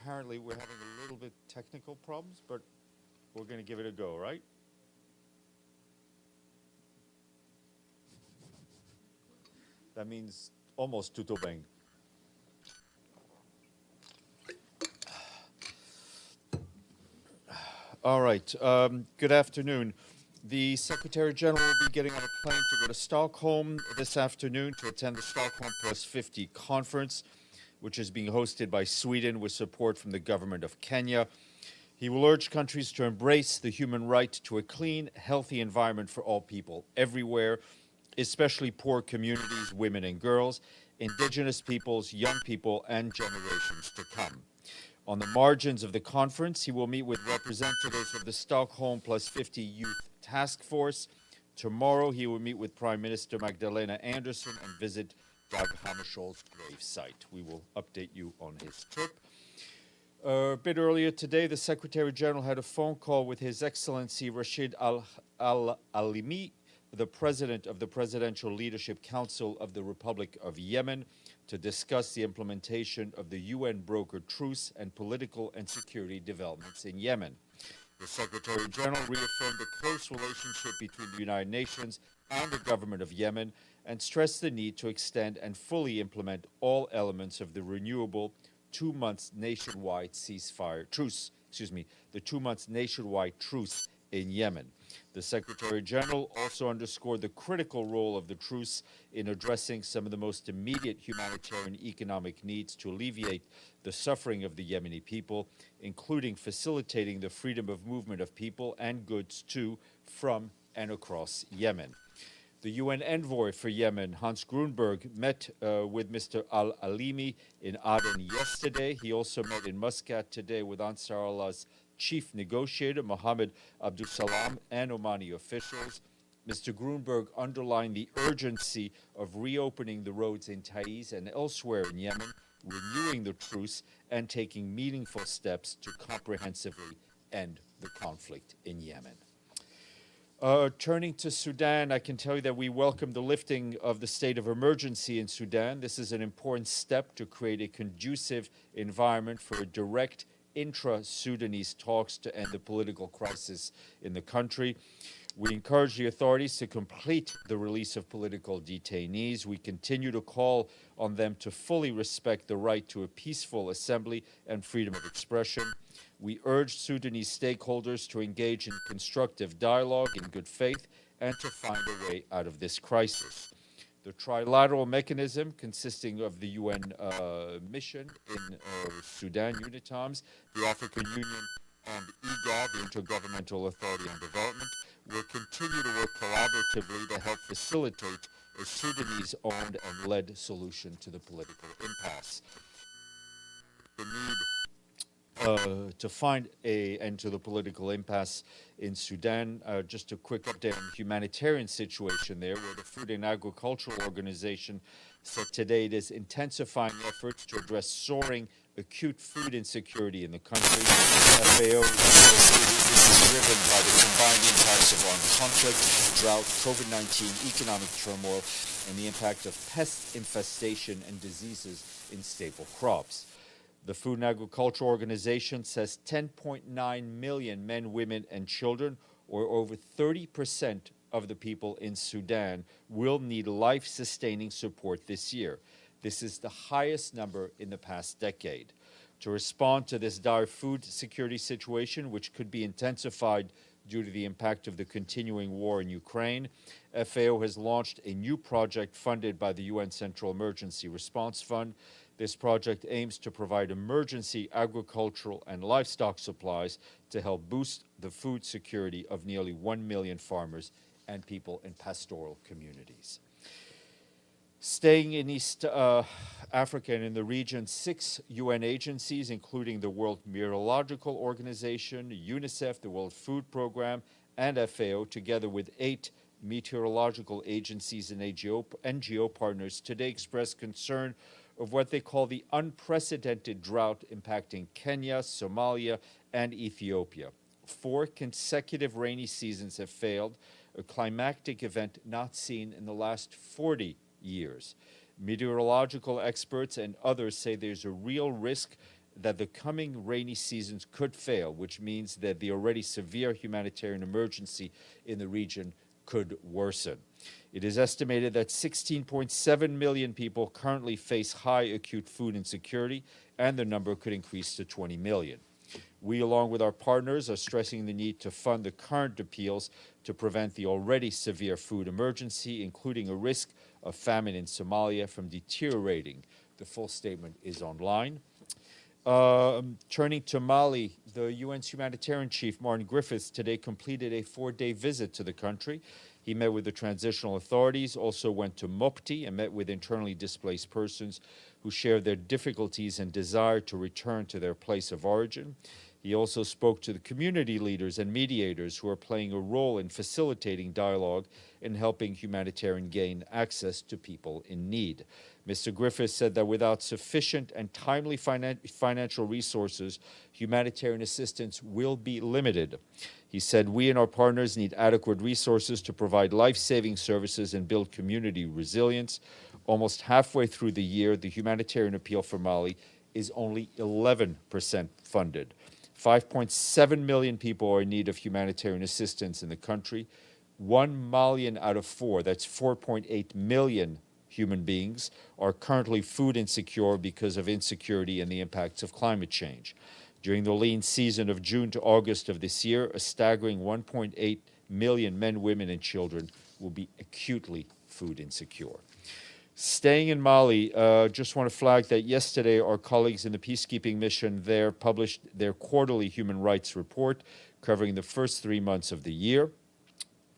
apparently we're having a little bit technical problems, but we're going to give it a go, right? That means almost tudo bem. All right. Good afternoon. The Secretary General will be getting on a plane to go to Stockholm this afternoon to attend the Stockholm+50 conference, which is being hosted by Sweden with support from the government of Kenya. He will urge countries to embrace the human right to a clean, healthy environment for all people everywhere, especially poor communities, women and girls, indigenous peoples, young people, and generations to come. On the margins of the conference, he will meet with representatives of the Stockholm+50 Youth Task Force. Tomorrow, he will meet with Prime Minister Magdalena Andersson and visit Dag Hammarskjöld's grave site. We will update you on his trip. A bit earlier today, the Secretary General had a phone call with His Excellency Rashid Al-Alimi, the President of the Presidential Leadership Council of the Republic of Yemen, to discuss the implementation of the UN-brokered truce and political and security developments in Yemen. The Secretary General reaffirmed a close relationship between the United Nations and the government of Yemen and stressed the need to extend and fully implement all elements of the renewable 2 months nationwide truce in Yemen. The Secretary General also underscored the critical role of the truce in addressing some of the most immediate humanitarian economic needs to alleviate the suffering of the Yemeni people, including facilitating the freedom of movement of people and goods to, from, and across Yemen. The UN envoy for Yemen, Hans Grunberg, met with Mr. Al-Alimi in Aden yesterday. He also met in Muscat today with Ansar Allah's chief negotiator, Mohammed Abdulsalam, and Omani officials. Mr. Grunberg underlined the urgency of reopening the roads in Taiz and elsewhere in Yemen, renewing the truce, and taking meaningful steps to comprehensively end the conflict in Yemen. Turning to Sudan, I can tell you that we welcome the lifting of the state of emergency in Sudan. This is an important step to create a conducive environment for a direct intra-Sudanese talks to end the political crisis in the country. We encourage the authorities to complete the release of political detainees. We continue to call on them to fully respect the right to a peaceful assembly and freedom of expression. We urge Sudanese stakeholders to engage in constructive dialogue in good faith and to find a way out of this crisis. The trilateral mechanism consisting of the UN mission in Sudan, UNITAMS, the African Union, and IGAD, the Intergovernmental Authority on Development, will continue to work collaboratively to help facilitate a Sudanese-owned and led solution to the political impasse. The need to find an end to the political impasse in Sudan. Just a quick update on the humanitarian situation there, where the Food and Agricultural Organization said today it is intensifying efforts to address soaring acute food insecurity in the country. FAO is driven by the combined impacts of armed conflict, drought, COVID-19, economic turmoil, and the impact of pest infestation and diseases in staple crops. The Food and Agriculture Organization says 10.9 million men, women, and children, or over 30% of the people in Sudan, will need life-sustaining support this year. This is the highest number in the past decade. To respond to this dire food security situation, which could be intensified due to the impact of the continuing war in Ukraine, FAO has launched a new project funded by the UN Central Emergency Response Fund. This project aims to provide emergency agricultural and livestock supplies to help boost the food security of nearly 1 million farmers and people in pastoral communities. Staying in East Africa and in the region, 6 UN agencies, including the World Meteorological Organization, UNICEF, the World Food Program, and FAO, together with 8 meteorological agencies and NGO partners, today expressed concern of what they call the unprecedented drought impacting Kenya, Somalia, and Ethiopia. 4 consecutive rainy seasons have failed, a climactic event not seen in the last 40 years. Meteorological experts and others say there's a real risk that the coming rainy seasons could fail, which means that the already severe humanitarian emergency in the region could worsen. It is estimated that 16.7 million people currently face high acute food insecurity, and the number could increase to 20 million. We, along with our partners, are stressing the need to fund the current appeals to prevent the already severe food emergency, including a risk of famine in Somalia, from deteriorating. The full statement is online. Turning to Mali, the UN's humanitarian chief, Martin Griffiths, today completed a 4-day visit to the country. He met with the transitional authorities, also went to Mopti and met with internally displaced persons who share their difficulties and desire to return to their place of origin. He also spoke to the community leaders and mediators who are playing a role in facilitating dialogue and helping humanitarian gain access to people in need. Mr. Griffiths said that without sufficient and timely financial resources, humanitarian assistance will be limited. He said, we and our partners need adequate resources to provide life-saving services and build community resilience. Almost halfway through the year, the humanitarian appeal for Mali is only 11% funded. 5.7 million people are in need of humanitarian assistance in the country. 1 Malian out of 4, that's 4.8 million human beings, are currently food insecure because of insecurity and the impacts of climate change. During the lean season of June to August of this year, a staggering 1.8 million men, women, and children will be acutely food insecure. Staying in Mali, just want to flag that yesterday our colleagues in the peacekeeping mission there published their quarterly human rights report covering the first 3 months of the year.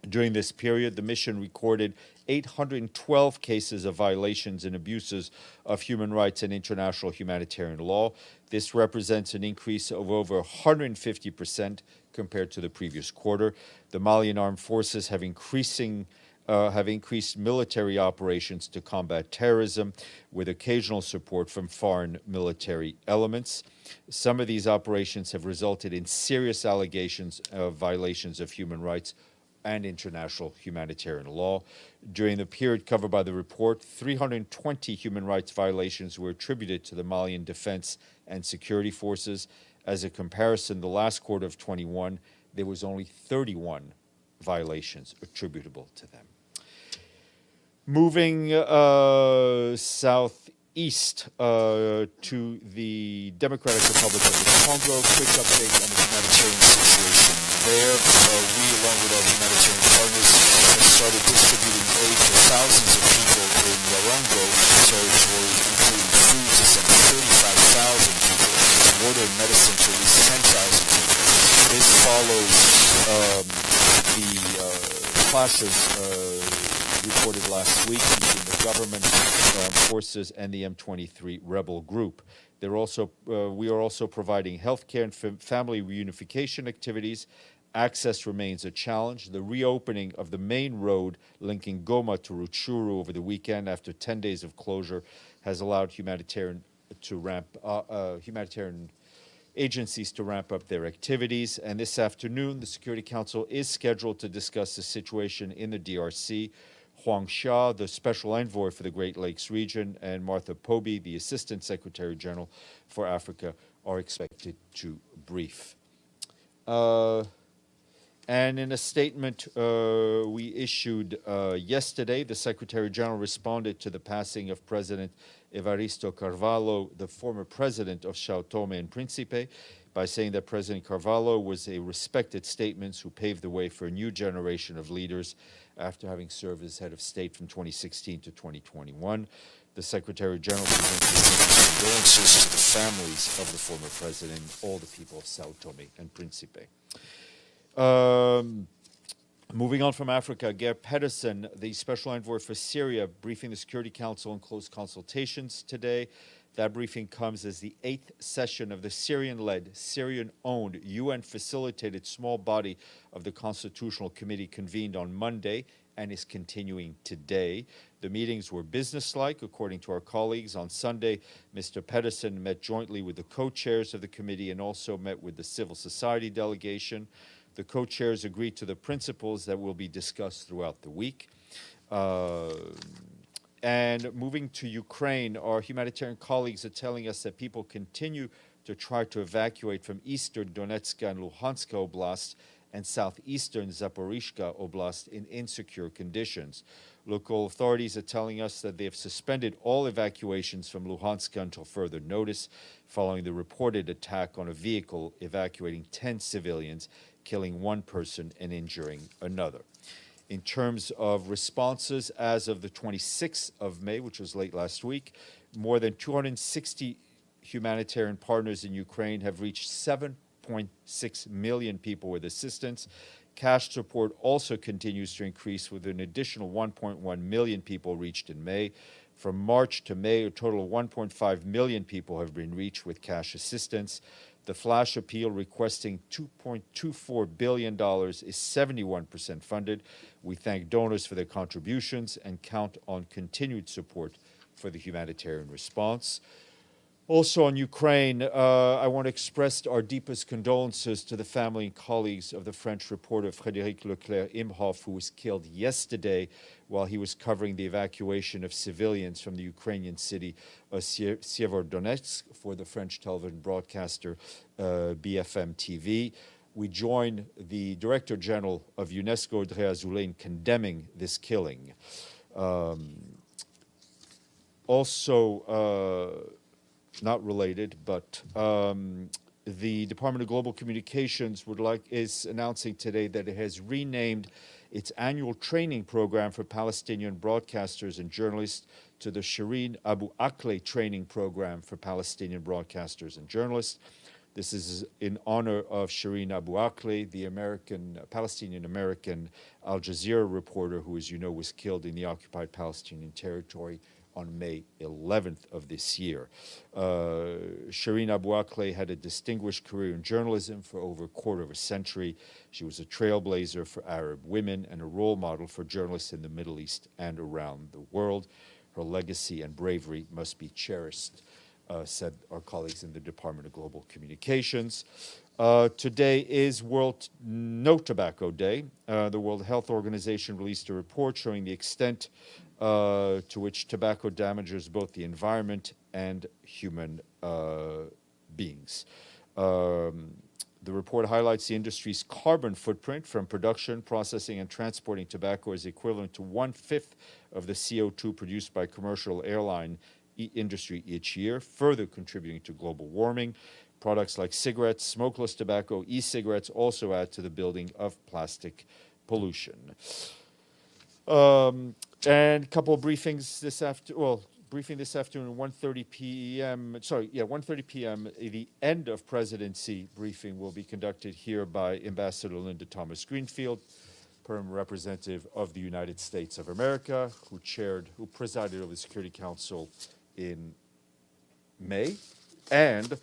During this period, the mission recorded 812 cases of violations and abuses of human rights and international humanitarian law. This represents an increase of over 150% compared to the previous quarter. The Malian armed forces have increased military operations to combat terrorism, with occasional support from foreign military elements. Some of these operations have resulted in serious allegations of violations of human rights and international humanitarian law. During the period covered by the report, 320 human rights violations were attributed to the Malian Defense and Security Forces. As a comparison, the last quarter of 21, there was only 31 violations attributable to them. Moving southeast to the Democratic Republic of the Congo, quick update on the humanitarian situation there. We, along with our humanitarian partners, have started distributing aid to thousands of people in Warongo territory, including food to some 35,000 people, water and medicine to at least 10,000 people. This follows the clashes reported last week between the government forces and the M23 rebel group. We are also providing healthcare and family reunification activities. Access remains a challenge. The reopening of the main road linking Goma to Rutshuru over the weekend after 10 days of closure has allowed humanitarian agencies to ramp up their activities. And this afternoon, the Security Council is scheduled to discuss the situation in the DRC. Huang Xia, the Special Envoy for the Great Lakes region, and Martha Poby, the Assistant Secretary General for Africa, are expected to brief. And in a statement we issued yesterday, the Secretary General responded to the passing of President Evaristo Carvalho, the former president of Sao Tome and Principe, by saying that President Carvalho was a respected statesman who paved the way for a new generation of leaders after having served as head of state from 2016 to 2021. The Secretary General presents condolences to the families of the former president and all the people of Sao Tome and Principe. Moving on from Africa, Geir Pedersen, the Special Envoy for Syria, briefing the Security Council in close consultations today. That briefing comes as the 8th session of the Syrian-led, Syrian-owned, UN-facilitated small body of the Constitutional Committee convened on Monday and is continuing today. The meetings were businesslike, according to our colleagues. On Sunday, Mr. Pedersen met jointly with the co-chairs of the committee and also met with the civil society delegation. The co-chairs agreed to the principles that will be discussed throughout the week. And moving to Ukraine, our humanitarian colleagues are telling us that people continue to try to evacuate from eastern Donetsk and Luhansk Oblast and southeastern Zaporizhzhia Oblast in insecure conditions. Local authorities are telling us that they have suspended all evacuations from Luhansk until further notice, following the reported attack on a vehicle evacuating 10 civilians, killing one person and injuring another. In terms of responses, as of the 26th of May, which was late last week, more than 260 humanitarian partners in Ukraine have reached 7.6 million people with assistance. Cash support also continues to increase, with an additional 1.1 million people reached in May. From March to May, a total of 1.5 million people have been reached with cash assistance. The flash appeal requesting $2.24 billion is 71% funded. We thank donors for their contributions and count on continued support for the humanitarian response. Also on Ukraine, I want to express our deepest condolences to the family and colleagues of the French reporter Frédéric Leclerc-Imhoff, who was killed yesterday while he was covering the evacuation of civilians from the Ukrainian city of Severodonetsk for the French television broadcaster BFM TV. We join the Director General of UNESCO, Audrey Azoulay, in condemning this killing. Not related, but the Department of Global Communications is announcing today that it has renamed its annual training program for Palestinian broadcasters and journalists to the Shireen Abu Akleh Training Program for Palestinian broadcasters and journalists. This is in honor of Shireen Abu Akleh, the Palestinian-American Al Jazeera reporter who, as you know, was killed in the occupied Palestinian territory on May 11th of this year. Shireen Abu Akleh had a distinguished career in journalism for over a quarter of a century. She was a trailblazer for Arab women and a role model for journalists in the Middle East and around the world. Her legacy and bravery must be cherished, said our colleagues in the Department of Global Communications. Today is World No Tobacco Day. The World Health Organization released a report showing the extent to which tobacco damages both the environment and human beings. The report highlights the industry's carbon footprint from production, processing, and transporting tobacco is equivalent to 1/5 of the CO2 produced by commercial airline industry each year, further contributing to global warming. Products like cigarettes, smokeless tobacco, e-cigarettes also add to the building of plastic pollution. And a couple of briefings this afternoon. Briefing this afternoon at 1:30 p.m. 1:30 p.m. The end of presidency briefing will be conducted here by Ambassador Linda Thomas-Greenfield, permanent representative of the United States of America, who presided over the Security Council in May. And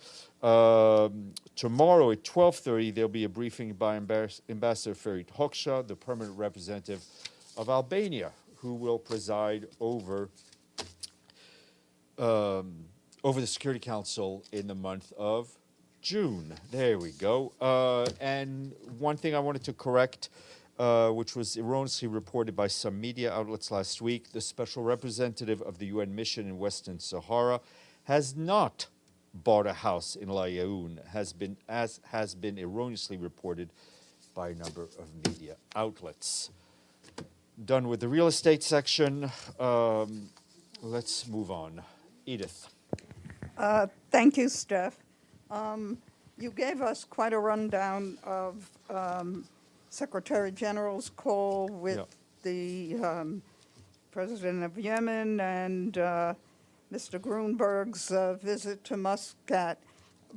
tomorrow at 12:30, there'll be a briefing by Ambassador Ferit Hoxha, the permanent representative of Albania, who will preside over the Security Council in the month of June. There we go. And one thing I wanted to correct, which was erroneously reported by some media outlets last week, the special representative of the UN mission in Western Sahara has not bought a house in La Yaoun, as has been erroneously reported by a number of media outlets. Done with the real estate section. Let's move on. Edith. Thank you, Steph. You gave us quite a rundown of Secretary General's call with the President of Yemen and Mr. Grunberg's visit to Muscat,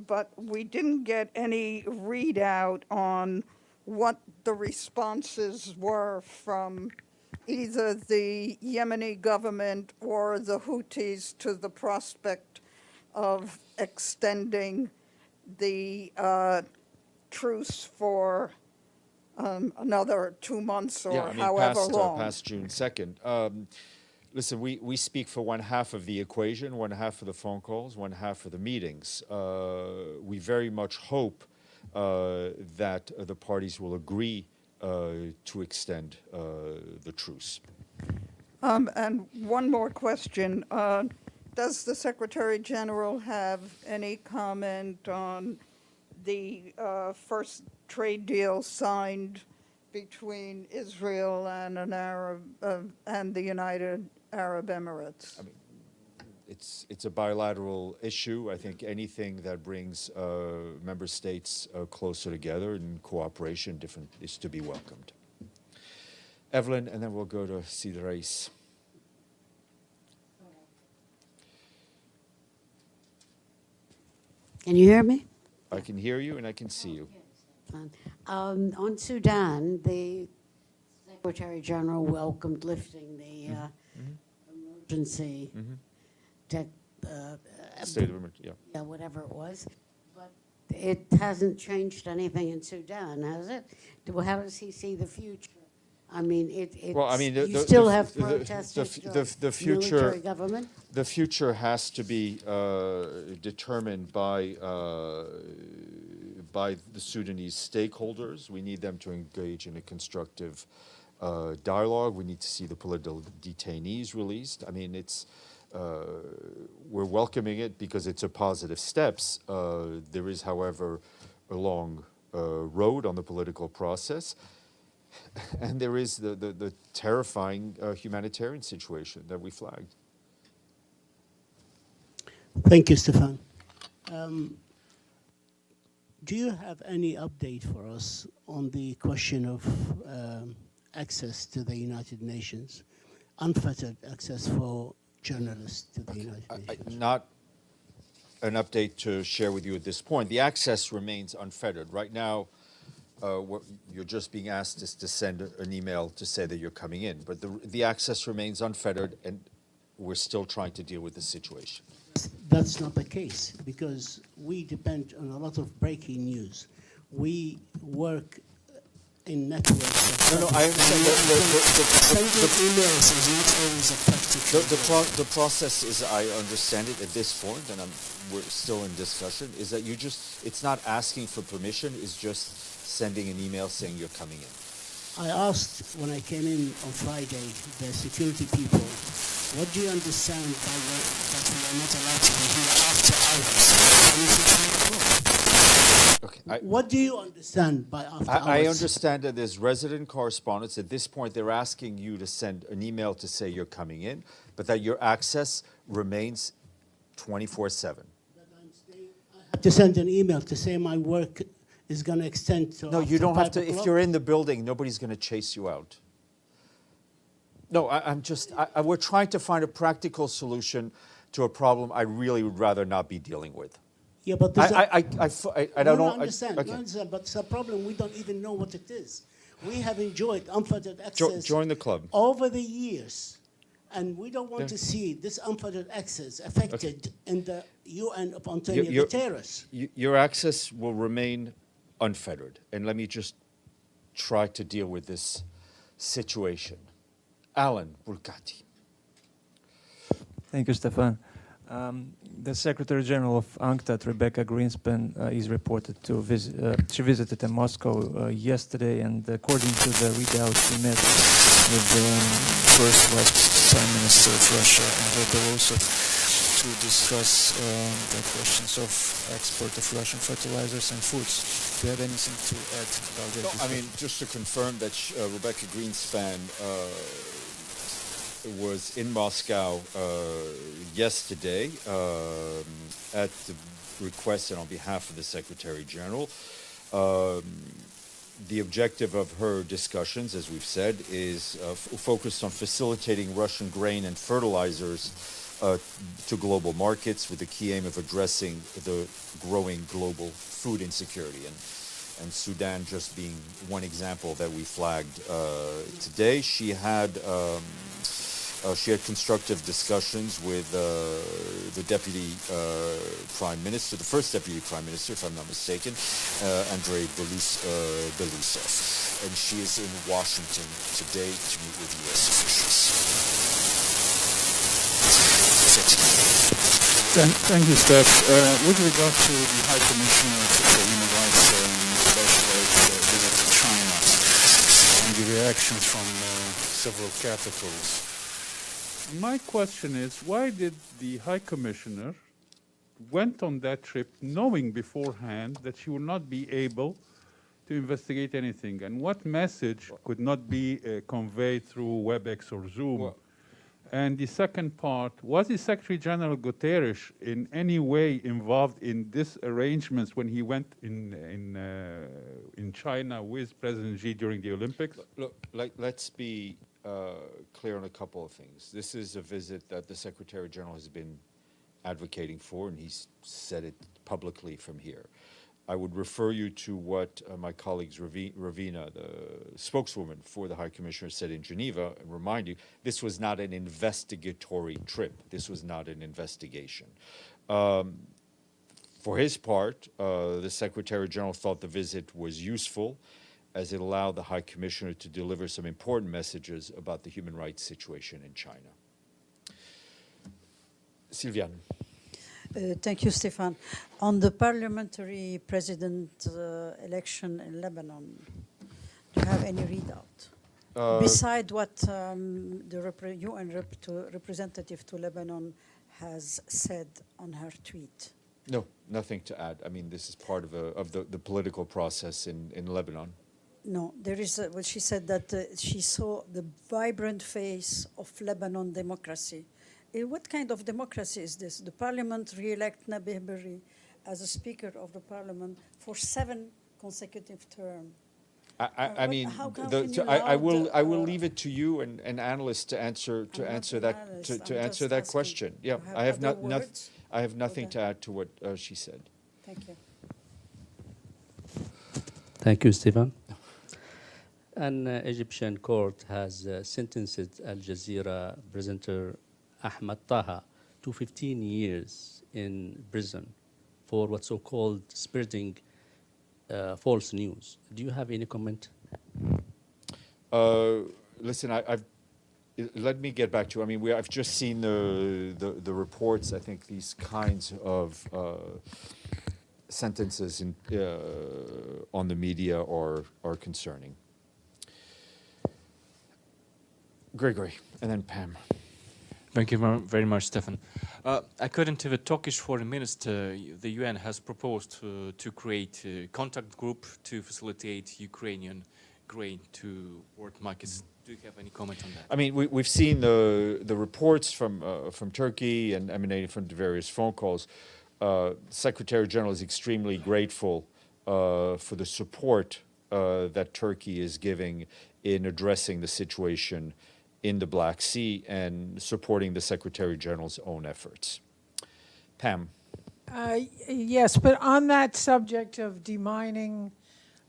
but we didn't get any readout on what the responses were from either the Yemeni government or the Houthis to the prospect of extending the truce for another 2 months or however long. Past June 2nd. Listen, we speak for one half of the equation, one half of the phone calls, one half of the meetings. We very much hope that the parties will agree to extend the truce. And one more question. does the Secretary General have any comment on the first trade deal signed between Israel and and the United Arab Emirates? I mean, it's a bilateral issue. I think anything that brings member states closer together in cooperation is to be welcomed. Evelyn, and then we'll go to Sidi Reis. Can you hear me? I can hear you and I can see you. On Sudan, the Secretary General welcomed lifting the emergency State of emergency, yeah. whatever it was. But it hasn't changed anything in Sudan, has it? How does he see the future? I mean, you still have protesters, the future, military government? The future has to be determined by the Sudanese stakeholders. We need them to engage in a constructive dialogue. We need to see the political detainees released. I mean, we're welcoming it because it's a positive steps. There is, however, a long road on the political process. And there is the terrifying humanitarian situation that we flagged. Thank you, Stéphane. Do you have any update for us on the question of access to the United Nations, unfettered access for journalists to the United Nations? Not an update to share with you at this point. The access remains unfettered. Right now, what you're just being asked is to send an email to say that you're coming in. But the access remains unfettered, and we're still trying to deal with the situation. That's not the case, because we depend on a lot of breaking news. We work in networks. No, I understand. Emails is not always effective. The process is, I understand it at this point, and we're still in discussion, is that it's not asking for permission, it's just sending an email saying you're coming in. I asked when I came in on Friday, the security people, what do you understand by that we are not allowed to be here after hours? Okay, What do you understand by after hours? I understand that there's resident correspondence. At this point, they're asking you to send an email to say you're coming in, but that your access remains 24/7. I have to send an email to say my work is going to extend to. No, you don't have to. If you're in the building, nobody's going to chase you out. No, we're trying to find a practical solution to a problem I really would rather not be dealing with. Yeah, but I don't know. Understand. Okay. I understand, but it's a problem. We don't even know what it is. We have enjoyed unfettered access. Join the club. Over the years, and we don't want to see this unfettered access affected in the UN of Antonio Guterres. Your access will remain unfettered, and let me just try to deal with this situation. Alan Bulcati. Thank you, Stéphane. The Secretary General of UNCTAD, Rebecca Greenspan, is reported to visit. She visited Moscow yesterday, and according to the readout, she met with the first Vice Prime Minister of Russia and Belarus to discuss the questions of export of Russian fertilizers and foods. Do you have anything to add about that? No, I mean, just to confirm that Rebecca Greenspan was in Moscow yesterday at the request and on behalf of the Secretary General. The objective of her discussions, as we've said, is focused on facilitating Russian grain and fertilizers to global markets with the key aim of addressing the growing global food insecurity. And Sudan just being one example that we flagged today. She had constructive discussions with the Deputy Prime Minister, the first Deputy Prime Minister, if I'm not mistaken, Andrei Belousov. And she is in Washington today to meet with U.S. officials. Thank you, Steph. With regard to the High Commissioner for Human Rights Bachelet's visit to China and the reactions from several capitals, My question is, why did the High Commissioner went on that trip knowing beforehand that she would not be able to investigate anything? And what message could not be conveyed through WebEx or Zoom? Well, and the second part, was the Secretary General Guterres in any way involved in these arrangements when he went in China with President Xi during the Olympics? Look, let's be clear on a couple of things. This is a visit that the Secretary General has been advocating for, and he's said it publicly from here. I would refer you to what my colleagues Ravina, the spokeswoman for the High Commissioner, said in Geneva, and remind you, this was not an investigatory trip. This was not an investigation. For his part, the Secretary General thought the visit was useful as it allowed the High Commissioner to deliver some important messages about the human rights situation in China. Sylviane. Thank you, Stéphane. On the parliamentary president election in Lebanon, do you have any readout? Beside what the UN representative to Lebanon has said on her tweet? No, nothing to add. I mean, this is part of the political process in Lebanon. No, there is. Well, she said that she saw the vibrant face of Lebanon democracy. What kind of democracy is this? The parliament re-elect Nabih Berri as a speaker of the parliament for 7 consecutive terms. I mean, I will leave it to you and analysts to answer that question. Yeah, I have nothing to add to what she said. Thank you. Thank you, Stéphane. An Egyptian court has sentenced Al Jazeera presenter Ahmed Taha to 15 years in prison for what's so-called spreading false news. Do you have any comment? Listen, let me get back to you. I mean, I've just seen the reports. I think these kinds of sentences on the media are concerning. Gregory, and then Pam. Thank you very much, Stéphane. According to the Turkish Foreign Minister, the UN has proposed to create a contact group to facilitate Ukrainian grain to world markets. Do you have any comment on that? I mean, we've seen the reports from Turkey and emanating from the various phone calls. Secretary General is extremely grateful for the support that Turkey is giving in addressing the situation in the Black Sea and supporting the Secretary General's own efforts. Pam. Yes, but on that subject of demining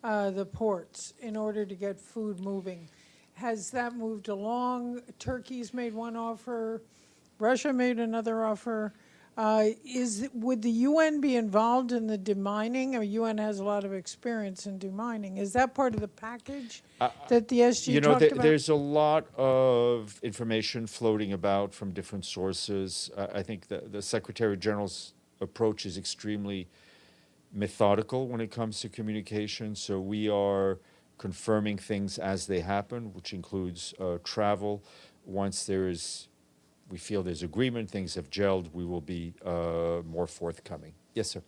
the ports in order to get food moving, has that moved along? Turkey's made one offer. Russia made another offer. Would the UN be involved in the demining? I mean, UN has a lot of experience in demining. Is that part of the package that the SG talked about? There's a lot of information floating about from different sources. I think the Secretary General's approach is extremely methodical when it comes to communication. So we are confirming things as they happen, which includes travel. Once we feel there's agreement, things have gelled, we will be more forthcoming. Yes, sir.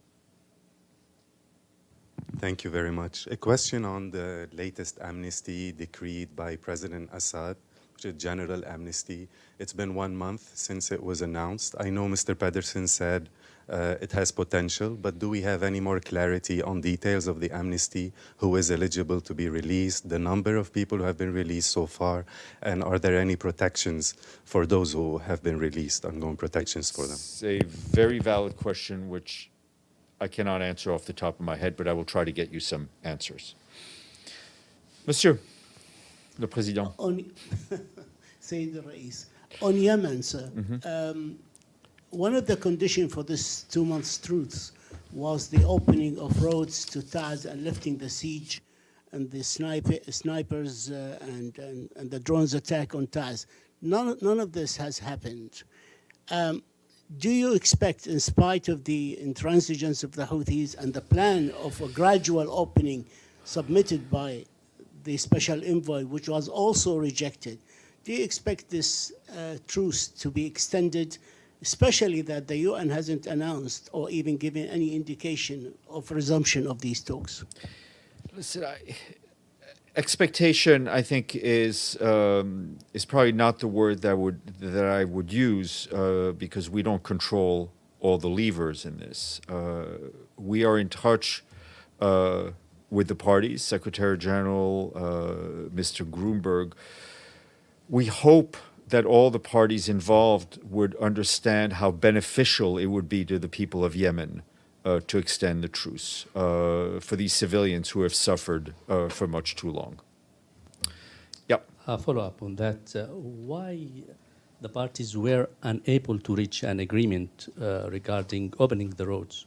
Thank you very much. A question on the latest amnesty decreed by President Assad, which is general amnesty. It's been 1 month since it was announced. I know Mr. Pedersen said it has potential, but do we have any more clarity on details of the amnesty, who is eligible to be released, the number of people who have been released so far, and are there any protections for those who have been released, ongoing protections for them? It's a very valid question, which I cannot answer off the top of my head, but I will try to get you some answers. Monsieur le Président. Sayyid al-Rais. On Yemen, sir, one of the conditions for this 2 months truce was the opening of roads to Taz and lifting the siege and the snipers and the drones attack on Taz. None of this has happened. Do you expect, in spite of the intransigence of the Houthis and the plan of a gradual opening submitted by the special envoy, which was also rejected, do you expect this truce to be extended, especially that the UN hasn't announced or even given any indication of resumption of these talks? Listen, expectation, I think, is probably not the word that I would use because we don't control all the levers in this. We are in touch with the parties, Secretary General, Mr. Grunberg. We hope that all the parties involved would understand how beneficial it would be to the people of Yemen to extend the truce for these civilians who have suffered for much too long. Yep. Follow up on that. Why the parties were unable to reach an agreement regarding opening the roads?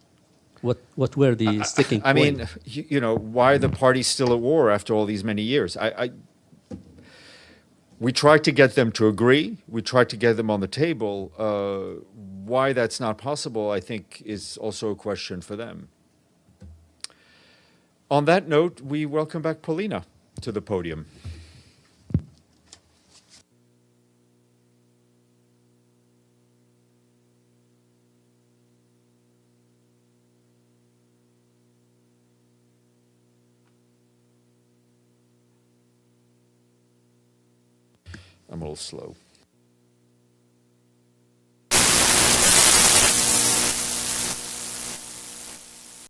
What were the sticking points? I mean, you know, why are the parties still at war after all these many years? We tried to get them to agree. We tried to get them on the table. Why that's not possible, I think, is also a question for them. On that note, we welcome back Paulina to the podium. I'm a little slow.